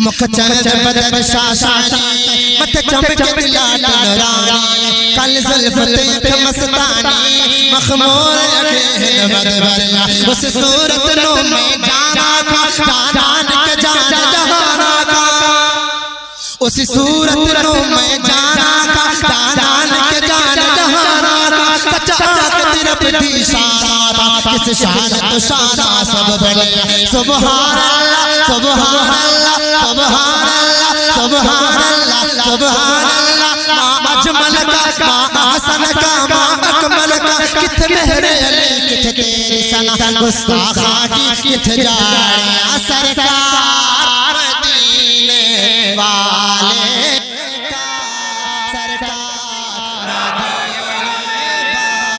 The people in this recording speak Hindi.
मुख चंद बदन शाशानी मत चमके लाल रानी कल जुल्फते मस्तानी मखमूर अखिल बदबरिया उस सूरत नो में जाना का जान के जान जहाना का उस सूरत नो में जाना का जान के जान जहाना का सच्चा तरफ दी शाना किस शान तो शाना सब बने सुभान अल्लाह सुभान अल्लाह सुभान अल्लाह सुभान अल्लाह सुभान अल्लाह मा अजमल का मा आसन का मा अकमल का कित मेहरे अली कित तेरी सना गुस्ताखा की कित जाने सरकार